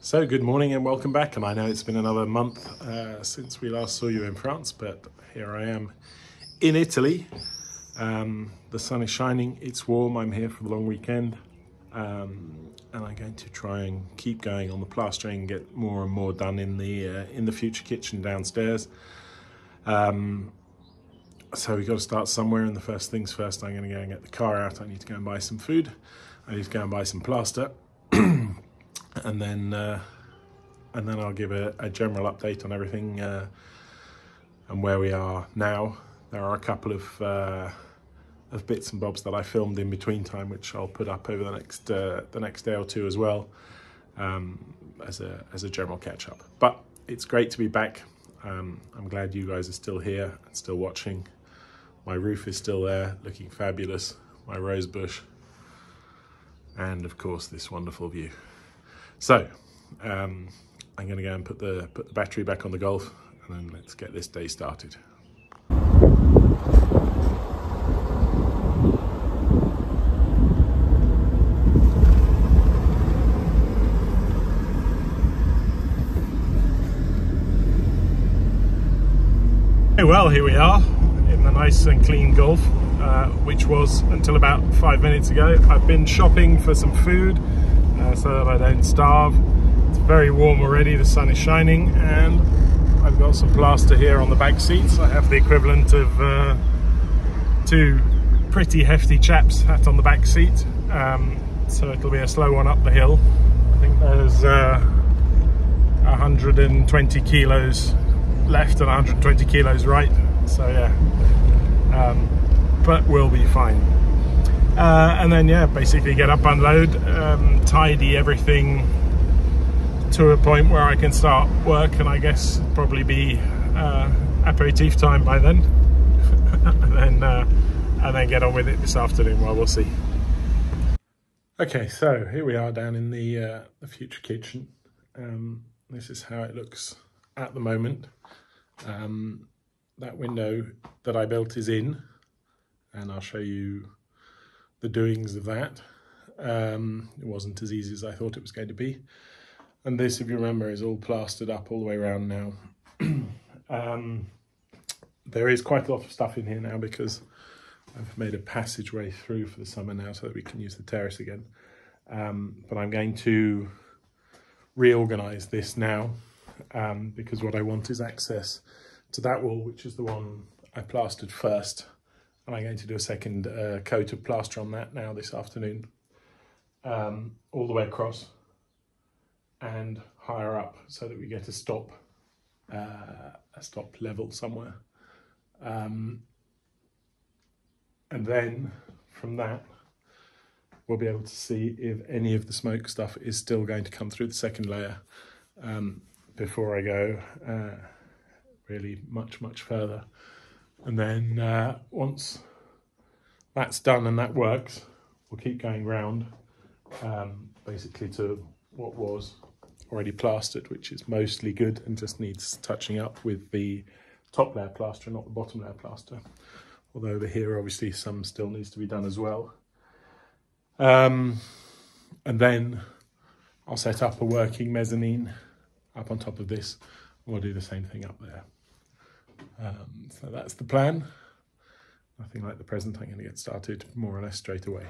So good morning and welcome back, and I know it's been another month since we last saw you in France, but here I am in Italy. The sun is shining, it's warm, I'm here for the long weekend, and I'm going to try and keep going on the plastering and get more and more done in the future kitchen downstairs. So we've got to start somewhere, and the first things first, I'm going to go and get the car out. I need to go and buy some food, I need to go and buy some plaster. And then I'll give a general update on everything and where we are now. There are a couple of bits and bobs that I filmed in between time, which I'll put up over the next day or two as well, as a general catch up. But it's great to be back. I'm glad you guys are still here and still watching. My roof is still there, looking fabulous. My rose bush, and of course this wonderful view. So I'm going to go and put the battery back on the Golf, and then let's get this day started. Well, here we are in the nice and clean Golf, which was until about 5 minutes ago. I've been shopping for some food so that I don't starve. It's very warm already, the sun is shining, and I've got some plaster here on the back seats. I have the equivalent of two pretty hefty chaps sat on the back seat, so it'll be a slow one up the hill. I think there's 120 kilos left and 120 kilos right, so yeah, but we'll be fine. And then yeah, basically get up, unload, tidy everything to a point where I can start work, and I guess probably be aperitif time by then. and then get on with it this afternoon. Well, we'll see. Okay, so here we are down in the future kitchen. This is how it looks at the moment. That window that I built is in, and I'll show you the doings of that. It wasn't as easy as I thought it was going to be. And this, if you remember, is all plastered up all the way around now. There is quite a lot of stuff in here now because I've made a passageway through for the summer now so that we can use the terrace again. But I'm going to reorganize this now, because what I want is access to that wall, which is the one I plastered first. And I'm going to do a second coat of plaster on that now this afternoon, all the way across and higher up, so that we get a stop level somewhere. And then from that, we'll be able to see if any of the smoke stuff is still going to come through the second layer before I go really much further. And then once that's done and that works, we'll keep going round basically to what was already plastered, which is mostly good and just needs touching up with the top layer plaster, not the bottom layer plaster. Although over here, obviously, some still needs to be done as well. And then I'll set up a working mezzanine up on top of this. We'll do the same thing up there. So that's the plan. Nothing like the present. I'm going to get started more or less straight away.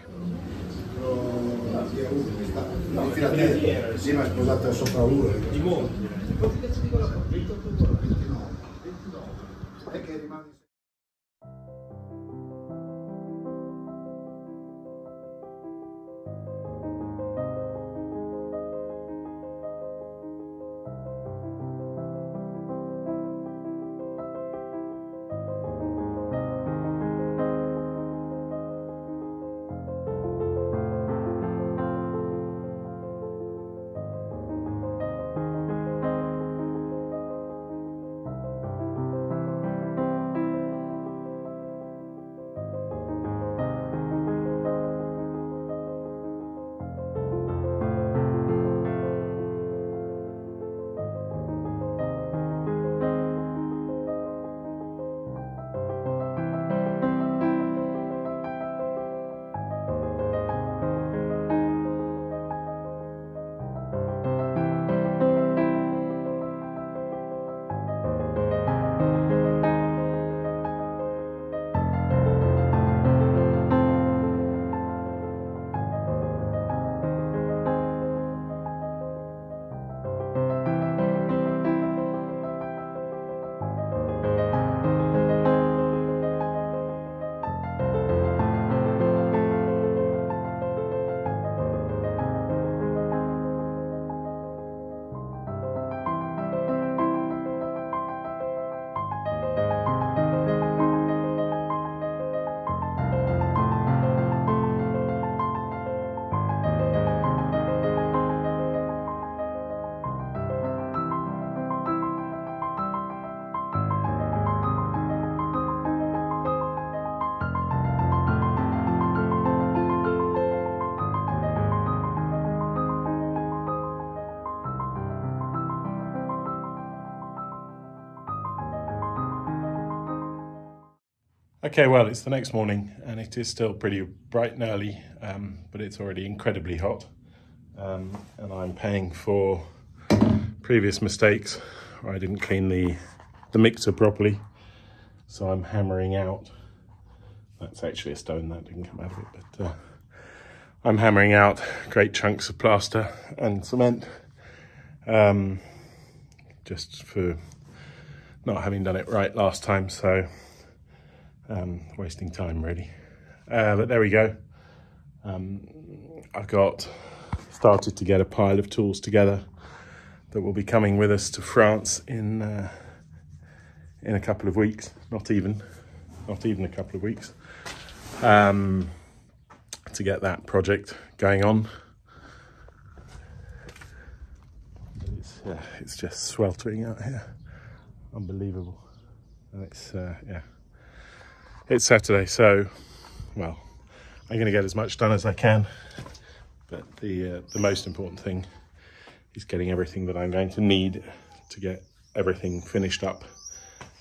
Okay, well, it's the next morning and it is still pretty bright and early, but it's already incredibly hot. And I'm paying for previous mistakes where I didn't clean the mixer properly. So I'm hammering out, that's actually a stone, that didn't come out of it, but I'm hammering out great chunks of plaster and cement, just for not having done it right last time, so wasting time really. But there we go. I've started to get a pile of tools together that will be coming with us to France in a couple of weeks, not even a couple of weeks, to get that project going on. It's just sweltering out here, unbelievable. And it's Saturday, so well, I'm going to get as much done as I can, but the most important thing is getting everything that I'm going to need to get everything finished up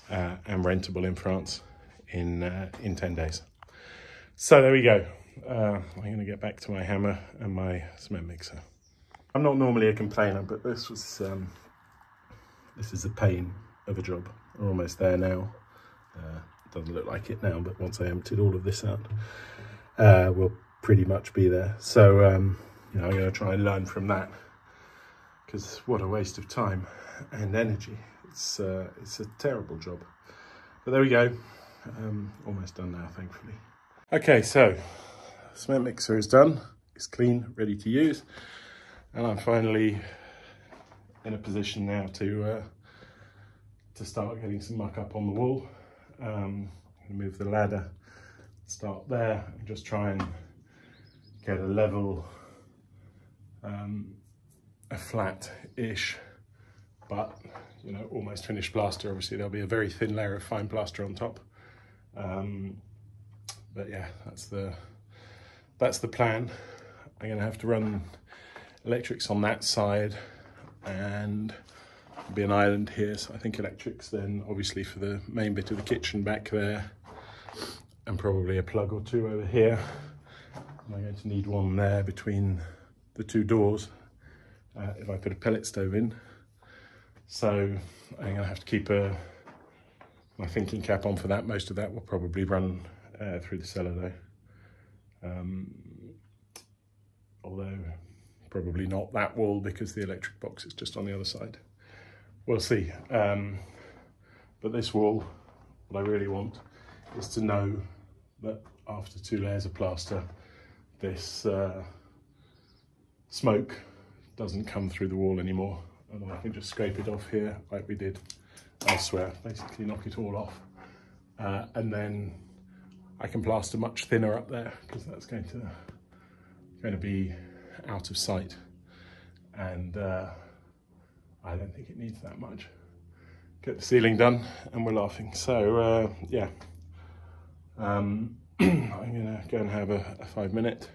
and rentable in France in 10 days. So there we go. I'm going to get back to my hammer and my cement mixer. I'm not normally a complainer, but this is a pain of a job. We're almost there now. Doesn't look like it now, but once I emptied all of this out, we'll pretty much be there. So I'm going to try and learn from that, because what a waste of time and energy. It's a terrible job. But there we go. Almost done now, thankfully. Okay, so cement mixer is done. It's clean, ready to use, and I'm finally in a position now to start getting some muck up on the wall. I'm going to move the ladder, start there, and just try and get a level, a flat-ish, but almost finished plaster. Obviously there'll be a very thin layer of fine plaster on top, but yeah, that's the plan. I'm going to have to run electrics on that side, and there'll be an island here, so I think electrics then obviously for the main bit of the kitchen back there, and probably a plug or two over here. And I'm going to need one there between the two doors if I put a pellet stove in. So I'm going to have to keep my thinking cap on for that. Most of that will probably run through the cellar though. Although probably not that wall, because the electric box is just on the other side. We'll see. But this wall, what I really want is to know that after 2 layers of plaster, this smoke doesn't come through the wall anymore, and I can just scrape it off here like we did elsewhere, basically knock it all off, and then I can plaster much thinner up there, because that's going to be out of sight, and I don't think it needs that much. Get the ceiling done and we're laughing. So yeah, I'm gonna go and have a 5-minute,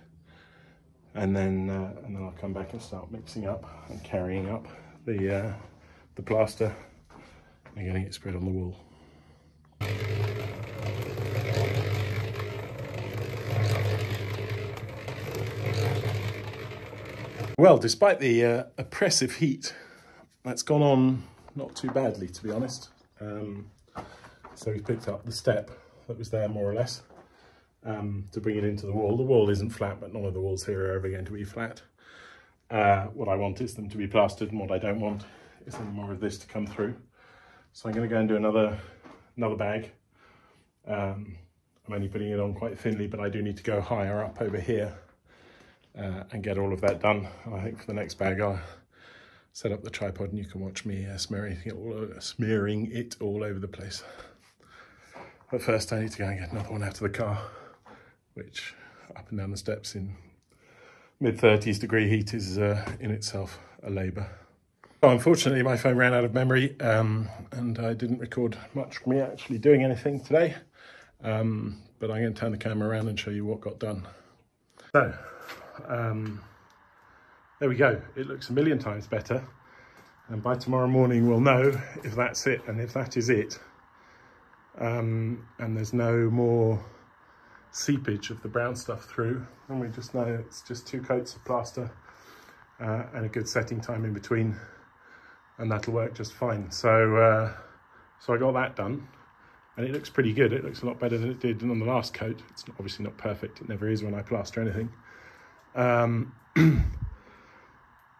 and then I'll come back and start mixing up and carrying up the plaster and getting it spread on the wall. Well, despite the oppressive heat, that's gone on not too badly, to be honest. So we picked up the step that was there, more or less, to bring it into the wall. The wall isn't flat, but none of the walls here are ever going to be flat. What I want is them to be plastered, and what I don't want is any more of this to come through. So I'm going to go and do another bag. I'm only putting it on quite thinly, but I do need to go higher up over here and get all of that done. And I think for the next bag I'll set up the tripod and you can watch me smearing it all over the place. But first I need to go and get another one out of the car, which up and down the steps in mid-30s degree heat is in itself a labour. So unfortunately my phone ran out of memory, and I didn't record much of me actually doing anything today, but I'm going to turn the camera around and show you what got done. So there we go. It looks a million times better, and by tomorrow morning we'll know if that's it, and if that is it, and there's no more seepage of the brown stuff through, and we just know it's just 2 coats of plaster and a good setting time in between, and that'll work just fine. So so I got that done, and it looks pretty good. It looks a lot better than it did on the last coat. It's obviously not perfect, it never is when I plaster anything.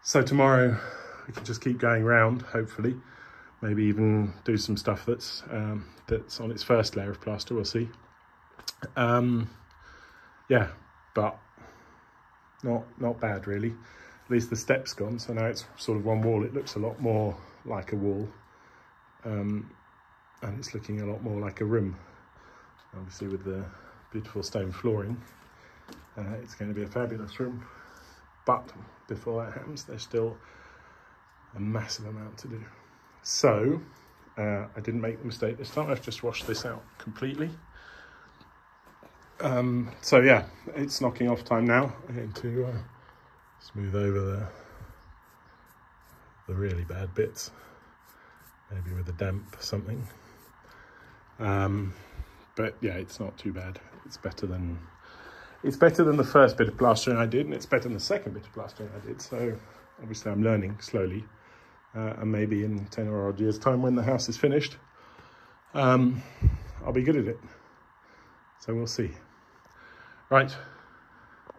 So tomorrow we can just keep going round, hopefully, maybe even do some stuff that's on its first layer of plaster, we'll see. Yeah, but not bad really. At least the step's gone, so now it's sort of one wall. It looks a lot more like a wall, and it's looking a lot more like a room. Obviously with the beautiful stone flooring, it's going to be a fabulous room. But before that happens, there's still a massive amount to do. So I didn't make the mistake this time. I've just washed this out completely. So yeah, it's knocking off time now. I'm going to smooth over the really bad bits, maybe with a damp something. But yeah, it's not too bad. It's better than the first bit of plastering I did, and it's better than the second bit of plastering I did. So obviously I'm learning slowly, and maybe in 10 or odd years' time when the house is finished, I'll be good at it. So we'll see. Right.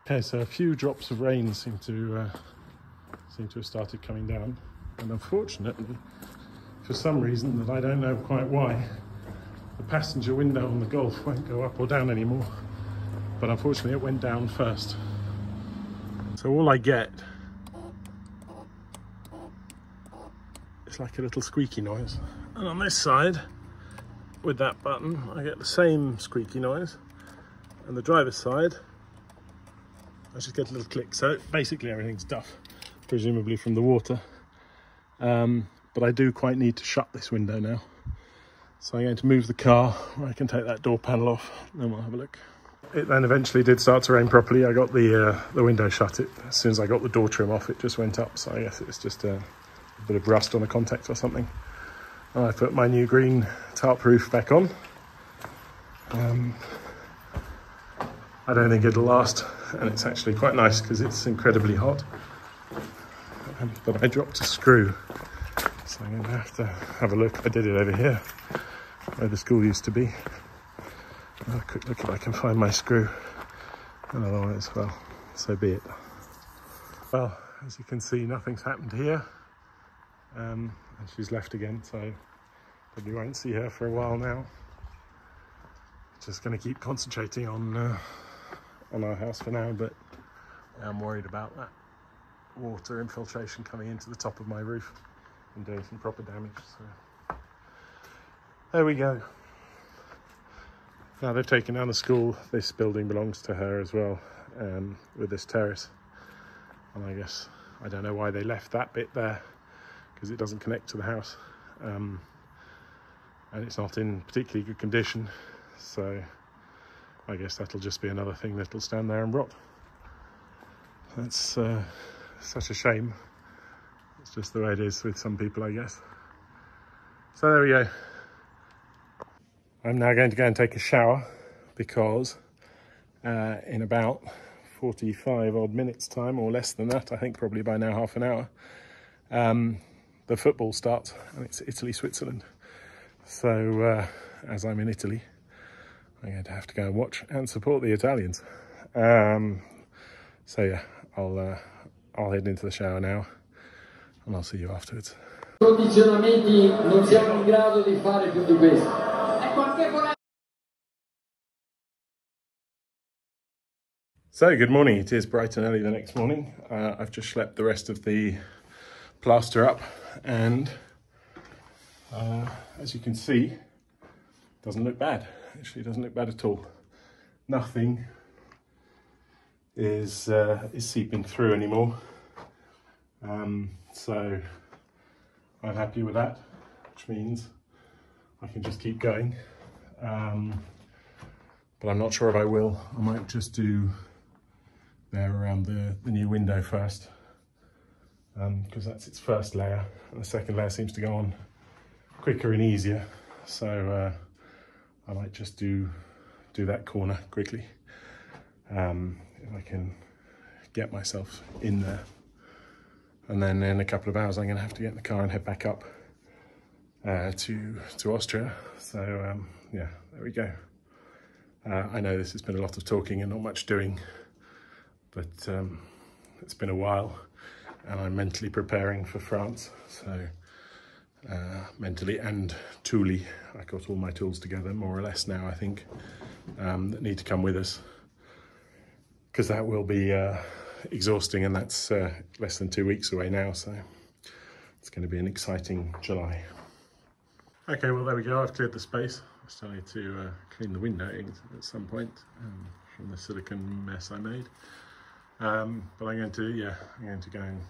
Okay, so a few drops of rain seem to have started coming down, and unfortunately, for some reason that I don't know quite why, the passenger window on the Golf won't go up or down anymore. But unfortunately it went down first. So all I get is like a little squeaky noise. And on this side, with that button, I get the same squeaky noise. And the driver's side, I just get a little click. So basically everything's duff, presumably from the water. But I do quite need to shut this window now. So I'm going to move the car where I can take that door panel off, and then we'll have a look. It then eventually did start to rain properly. I got the window shut. As soon as I got the door trim off, it just went up. So I guess it's just a bit of rust on the contact or something. And I put my new green tarp roof back on. I don't think it'll last, and it's actually quite nice because it's incredibly hot. But I dropped a screw, so I'm going to have a look. I did it over here, where the school used to be. Have a quick look if I can find my screw, and otherwise, well, so be it. Well, as you can see, nothing's happened here, and she's left again, so probably won't see her for a while now. Just going to keep concentrating on our house for now, but I'm worried about that water infiltration coming into the top of my roof and doing some proper damage. So there we go. Now they've taken down the school. This building belongs to her as well, with this terrace. And I guess, I don't know why they left that bit there, because it doesn't connect to the house. And it's not in particularly good condition. So I guess that'll just be another thing that'll stand there and rot. That's such a shame. It's just the way it is with some people, I guess. So there we go. I'm now going to go and take a shower because in about 45 odd minutes time, or less than that, I think probably by now half an hour, the football starts, and it's Italy-Switzerland. So as I'm in Italy, I'm going to have to go and watch and support the Italians. So yeah, I'll head into the shower now, and I'll see you afterwards. Condizionamenti non siamo in grado di fare più di questo. So good morning. It is bright and early the next morning. I've just schlepped the rest of the plaster up, and as you can see, it doesn't look bad. Actually, it doesn't look bad at all. Nothing is seeping through anymore. So I'm happy with that, which means I can just keep going. But I'm not sure if I will. I might just do there around the new window first, because that's its first layer, and the second layer seems to go on quicker and easier. So I might just do that corner quickly. If I can get myself in there. And then in a couple of hours I'm going to have to get in the car and head back up to Austria. So yeah, there we go. I know this has been a lot of talking and not much doing, but it's been a while and I'm mentally preparing for France. So mentally and toolly, I got all my tools together more or less now, I think, that need to come with us, because that will be exhausting, and that's less than 2 weeks away now, so it's going to be an exciting July. Okay, well there we go, I've cleared the space. I still need to clean the window at some point from the silicone mess I made. But I'm going to go and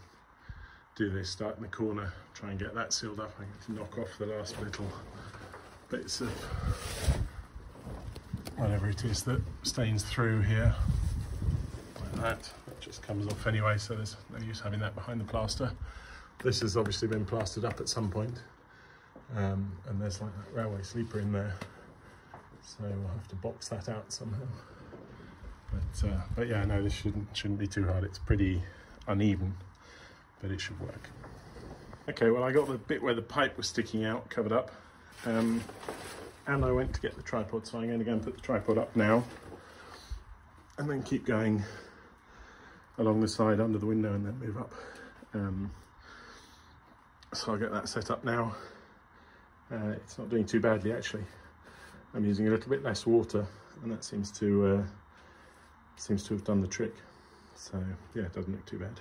do this, start in the corner, try and get that sealed up. I'm going to knock off the last little bits of whatever it is that stains through here. Like that just comes off anyway, so there's no use having that behind the plaster. This has obviously been plastered up at some point, and there's like that railway sleeper in there, so we'll have to box that out somehow. But yeah, no, this shouldn't be too hard. It's pretty uneven, but it should work. Okay, well I got the bit where the pipe was sticking out covered up, and I went to get the tripod, so I'm going to go and put the tripod up now, and then keep going along the side under the window and then move up. So I'll get that set up now. It's not doing too badly actually. I'm using a little bit less water, and that seems to have done the trick. So yeah, it doesn't look too bad.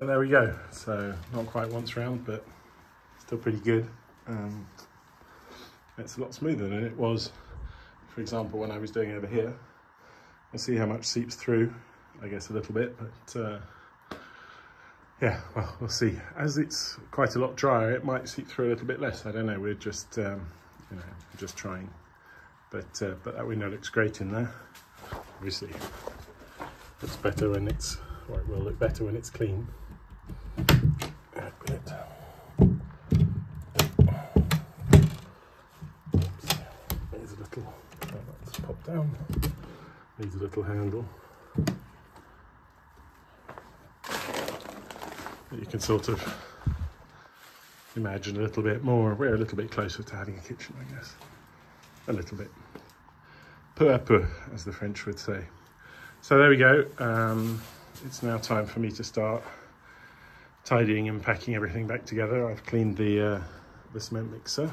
There we go. So not quite once round, but still pretty good. It's a lot smoother than it was, for example, when I was doing over here. We'll see how much seeps through. I guess a little bit, but yeah, well, we'll see. As it's quite a lot drier, it might seep through a little bit less. I don't know. We're just you know, just trying. But that window looks great in there. Obviously, looks better when it's, or it will look better when it's clean. There's a little, let's pop down. Needs a little handle. You can sort of imagine a little bit more. We're a little bit closer to having a kitchen, I guess. A little bit. peu à peu, as the French would say. So there we go. It's now time for me to start tidying and packing everything back together. I've cleaned the cement mixer,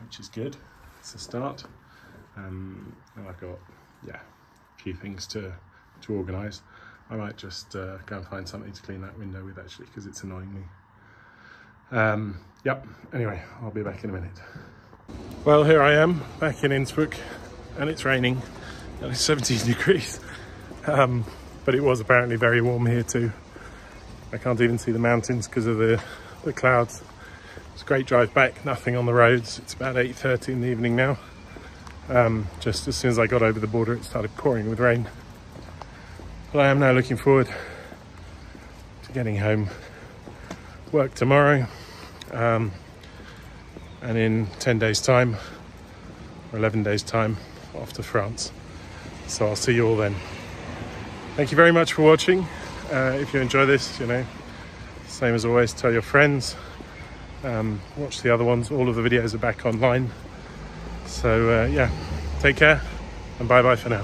which is good. It's a start. And I've got, yeah, a few things to organise. I might just go and find something to clean that window with, actually, because it's annoying me. Yep, anyway, I'll be back in a minute. Well, here I am back in Innsbruck, and it's raining and it's 17 degrees. But it was apparently very warm here too. I can't even see the mountains because of the clouds. It's a great drive back, nothing on the roads. It's about 8:30 in the evening now. Just as soon as I got over the border, it started pouring with rain. But I am now looking forward to getting home. Work tomorrow, and in 10 days time, or 11 days time, off to France. So I'll see you all then. Thank you very much for watching. If you enjoy this, you know, same as always, tell your friends. Watch the other ones. All of the videos are back online. So yeah, take care and bye bye for now.